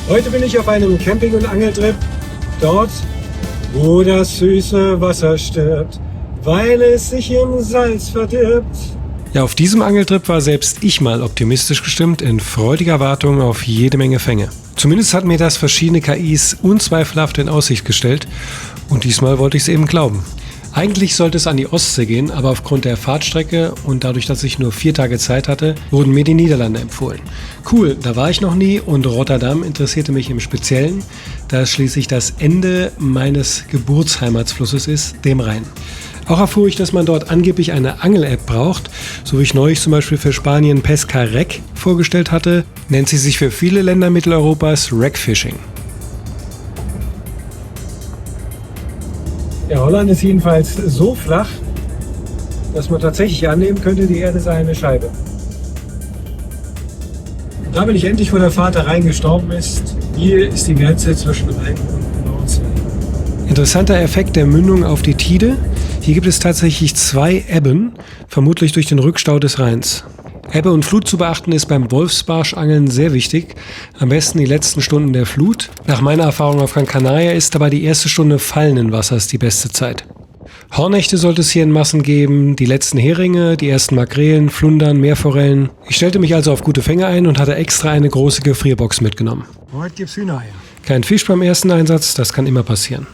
Heute bin ich auf einem Camping- und Angeltrip, dort, wo das süße Wasser stirbt, weil es sich im Salz verdirbt. Ja, auf diesem Angeltrip war selbst ich mal optimistisch gestimmt, in freudiger Erwartung auf jede Menge Fänge. Zumindest hat mir das verschiedene KIs unzweifelhaft in Aussicht gestellt und diesmal wollte ich es eben glauben. Eigentlich sollte es an die Ostsee gehen, aber aufgrund der Fahrtstrecke und dadurch, dass ich nur 4 Tage Zeit hatte, wurden mir die Niederlande empfohlen. Cool, da war ich noch nie und Rotterdam interessierte mich im Speziellen, da es schließlich das Ende meines Geburtsheimatsflusses ist, dem Rhein. Auch erfuhr ich, dass man dort angeblich eine Angel-App braucht, so wie ich neulich zum Beispiel für Spanien Pescarec vorgestellt hatte, nennt sie sich für viele Länder Mitteleuropas Wreckfishing. Ja, Holland ist jedenfalls so flach, dass man tatsächlich annehmen könnte, die Erde sei eine Scheibe. Und da bin ich endlich, wo der Vater reingestorben ist. Hier ist die Grenze zwischen Rhein und Nordsee. Interessanter Effekt der Mündung auf die Tide. Hier gibt es tatsächlich 2 Ebben, vermutlich durch den Rückstau des Rheins. Ebbe und Flut zu beachten ist beim Wolfsbarsche-Angeln sehr wichtig. Am besten die letzten Stunden der Flut. Nach meiner Erfahrung auf Gran Canaria ist aber die erste Stunde fallenden Wassers die beste Zeit. Hornechte sollte es hier in Massen geben, die letzten Heringe, die ersten Makrelen, Flundern, Meerforellen. Ich stellte mich also auf gute Fänge ein und hatte extra eine große Gefrierbox mitgenommen. Heute gibt's Hühnereier. Kein Fisch beim ersten Einsatz, das kann immer passieren.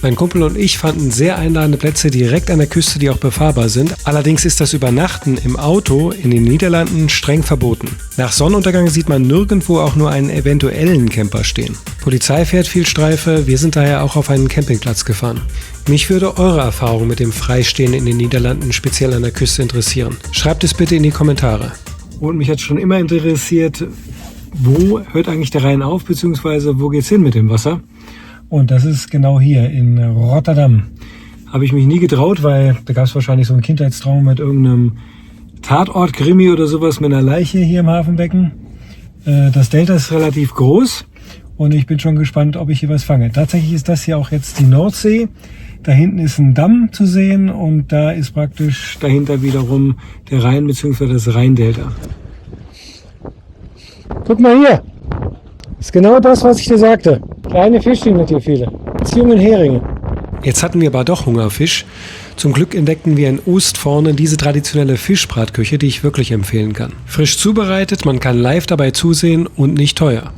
Mein Kumpel und ich fanden sehr einladende Plätze direkt an der Küste, die auch befahrbar sind. Allerdings ist das Übernachten im Auto in den Niederlanden streng verboten. Nach Sonnenuntergang sieht man nirgendwo auch nur einen eventuellen Camper stehen. Polizei fährt viel Streife, wir sind daher auch auf einen Campingplatz gefahren. Mich würde eure Erfahrung mit dem Freistehen in den Niederlanden speziell an der Küste interessieren. Schreibt es bitte in die Kommentare. Und mich hat schon immer interessiert, wo hört eigentlich der Rhein auf, beziehungsweise wo geht's hin mit dem Wasser? Und das ist genau hier in Rotterdam. Habe ich mich nie getraut, weil da gab es wahrscheinlich so einen Kindheitstraum mit irgendeinem Tatort-Krimi oder sowas mit einer Leiche hier im Hafenbecken. Das Delta ist relativ groß und ich bin schon gespannt, ob ich hier was fange. Tatsächlich ist das hier auch jetzt die Nordsee. Da hinten ist ein Damm zu sehen und da ist praktisch dahinter wiederum der Rhein bzw. das Rheindelta. Guck mal hier. Das ist genau das, was ich dir sagte. Kleine Fischchen mit hier viele. Das jungen Heringe. Jetzt hatten wir aber doch Hungerfisch. Zum Glück entdeckten wir in Ost vorne diese traditionelle Fischbratküche, die ich wirklich empfehlen kann. Frisch zubereitet, man kann live dabei zusehen und nicht teuer.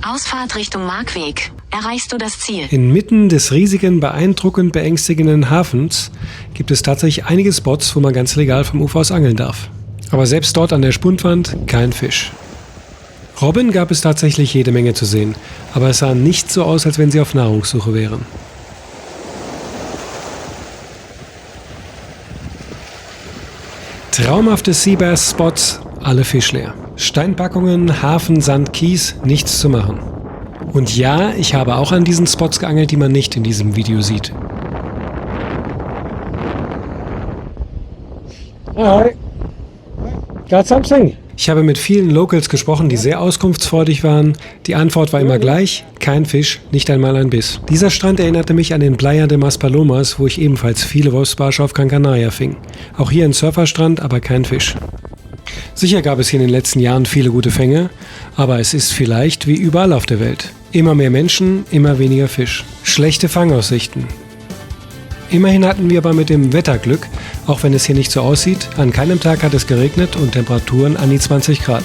Ausfahrt Richtung Markweg. Erreichst du das Ziel? Inmitten des riesigen, beeindruckend beängstigenden Hafens gibt es tatsächlich einige Spots, wo man ganz legal vom Ufer aus angeln darf. Aber selbst dort an der Spundwand kein Fisch. Robben gab es tatsächlich jede Menge zu sehen, aber es sah nicht so aus, als wenn sie auf Nahrungssuche wären. Traumhafte Seabass-Spots, alle fischleer. Steinpackungen, Hafen, Sand, Kies, nichts zu machen. Und ja, ich habe auch an diesen Spots geangelt, die man nicht in diesem Video sieht. Hi. Got something? Ich habe mit vielen Locals gesprochen, die sehr auskunftsfreudig waren. Die Antwort war immer gleich: kein Fisch, nicht einmal ein Biss. Dieser Strand erinnerte mich an den Playa de Maspalomas, wo ich ebenfalls viele Wolfsbarsche auf Gran Canaria fing. Auch hier ein Surferstrand, aber kein Fisch. Sicher gab es hier in den letzten Jahren viele gute Fänge, aber es ist vielleicht wie überall auf der Welt. Immer mehr Menschen, immer weniger Fisch. Schlechte Fangaussichten. Immerhin hatten wir aber mit dem Wetter Glück, auch wenn es hier nicht so aussieht. An keinem Tag hat es geregnet und Temperaturen an die 20 Grad.